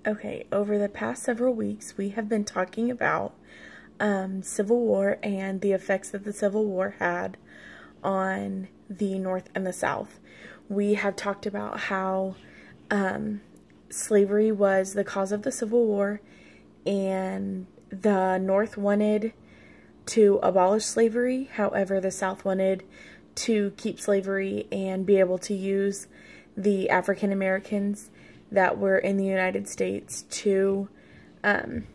Okay, over the past several weeks, we have been talking about Civil War and the effects that the Civil War had on the North and the South. We have talked about how slavery was the cause of the Civil War, and the North wanted to abolish slavery. However, the South wanted to keep slavery and be able to use the African Americans that were in the United States to plant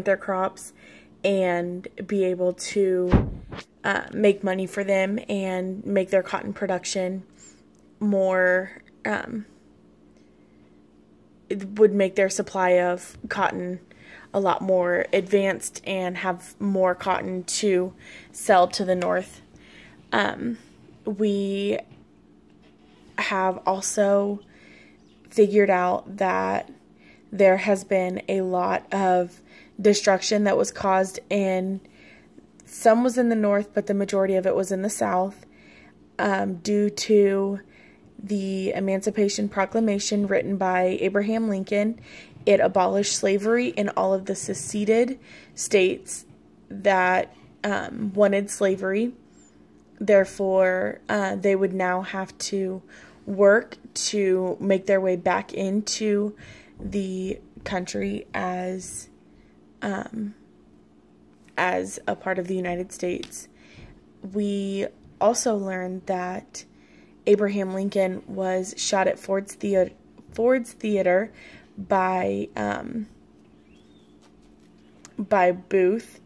their crops and be able to make money for them and make their cotton production more, it would make their supply of cotton a lot more advanced and have more cotton to sell to the North. We have also figured out that there has been a lot of destruction that was caused some was in the North, but the majority of it was in the South, due to the Emancipation Proclamation written by Abraham Lincoln. It abolished slavery in all of the seceded states that wanted slavery. Therefore, they would now have to work to make their way back into the country as a part of the United States. We also learned that Abraham Lincoln was shot at Ford's Theater by Booth,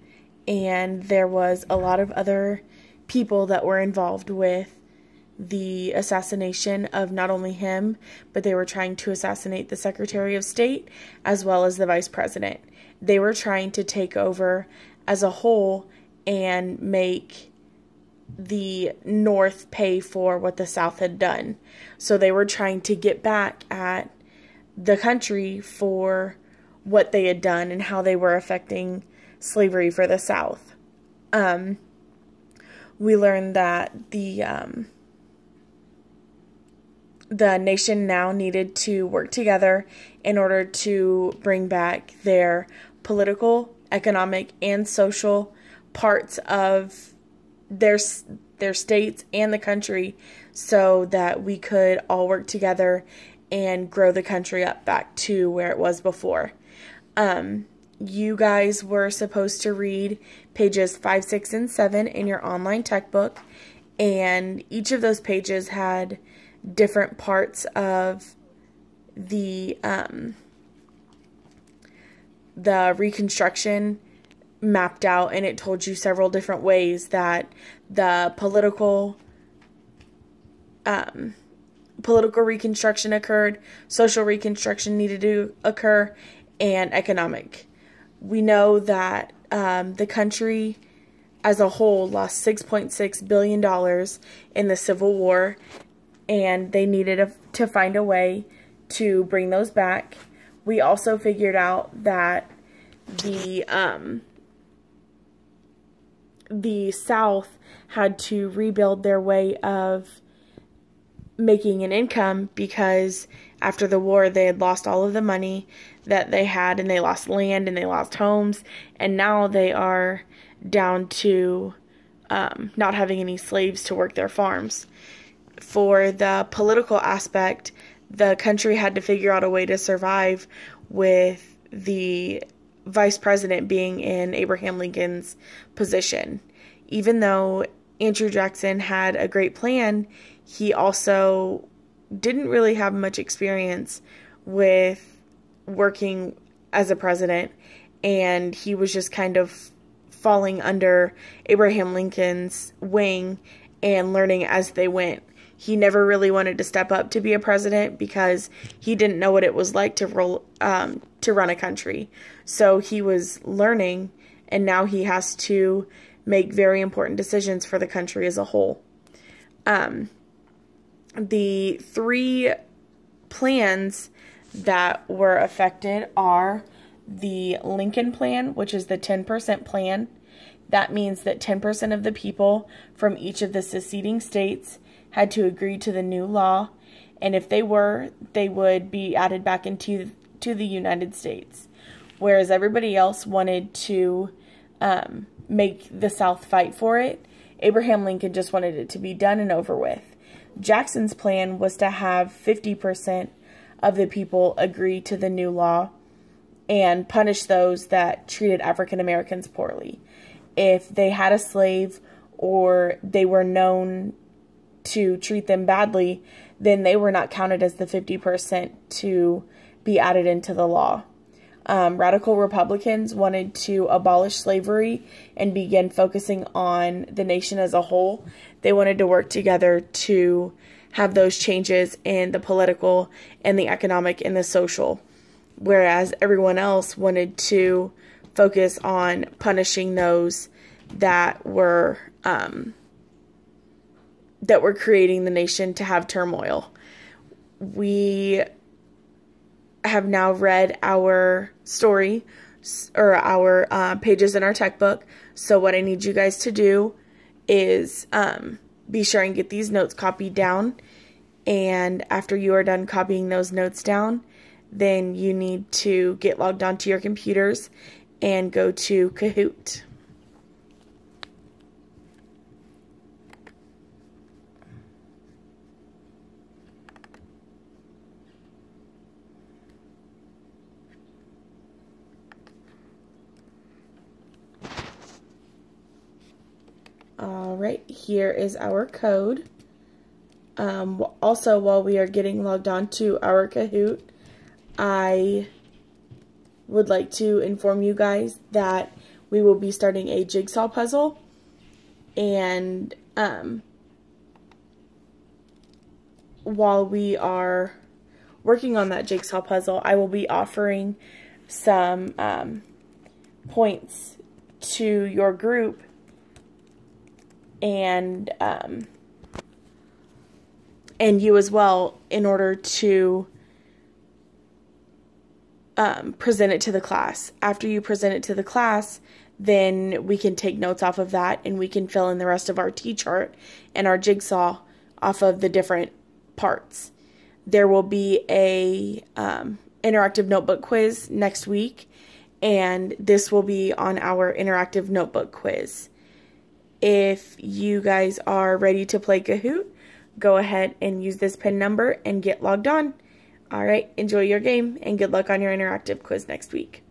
and there was a lot of other people that were involved with the assassination of not only him, but they were trying to assassinate the Secretary of State as well as the Vice President. They were trying to take over as a whole and make the North pay for what the South had done. So they were trying to get back at the country for what they had done and how they were affecting slavery for the South. We learned that the nation now needed to work together in order to bring back their political, economic, and social parts of their states and the country, so that we could all work together and grow the country up back to where it was before. You guys were supposed to read pages 5, 6, and 7 in your online textbook, and each of those pages had different parts of the Reconstruction mapped out, and it told you several different ways that the political Reconstruction occurred, social Reconstruction needed to occur, and economic. We know that the country as a whole lost $6.6 billion in the Civil War, and they needed to find a way to bring those back. We also figured out that the South had to rebuild their way of making an income, because after the war they had lost all of the money that they had, and they lost land and they lost homes, and now they are down to not having any slaves to work their farms. For the political aspect, the country had to figure out a way to survive with the vice president being in Abraham Lincoln's position. Even though Andrew Jackson had a great plan, he also didn't really have much experience with working as a president, and he was just kind of falling under Abraham Lincoln's wing and learning as they went. He never really wanted to step up to be a president because he didn't know what it was like to run a country. So he was learning, and now he has to make very important decisions for the country as a whole. The three plans that were affected are the Lincoln Plan, which is the 10% plan. That means that 10% of the people from each of the seceding states had to agree to the new law, And if they were, they would be added back into the United States. Whereas everybody else wanted to make the South fight for it, Abraham Lincoln just wanted it to be done and over with. Jackson's plan was to have 50% of the people agree to the new law and punish those that treated African Americans poorly. If they had a slave or they were known to treat them badly, then they were not counted as the 50% to be added into the law. Radical Republicans wanted to abolish slavery and begin focusing on the nation as a whole. They wanted to work together to have those changes in the political and the economic and the social, whereas everyone else wanted to focus on punishing those that were creating the nation to have turmoil. We have now read our story, or our pages in our tech book. So what I need you guys to do is be sure and get these notes copied down. And after you are done copying those notes down, then you need to get logged onto your computers and go to Kahoot. Alright, here is our code. Also, while we are getting logged on to our Kahoot, I would like to inform you guys that we will be starting a jigsaw puzzle. And while we are working on that jigsaw puzzle, I will be offering some points to your group and you as well, in order to present it to the class. After you present it to the class, then we can take notes off of that, and we can fill in the rest of our T-chart and our jigsaw off of the different parts. There will be a interactive notebook quiz next week, and this will be on our interactive notebook quiz. If you guys are ready to play Kahoot, go ahead and use this PIN number and get logged on. Alright, enjoy your game and good luck on your interactive quiz next week.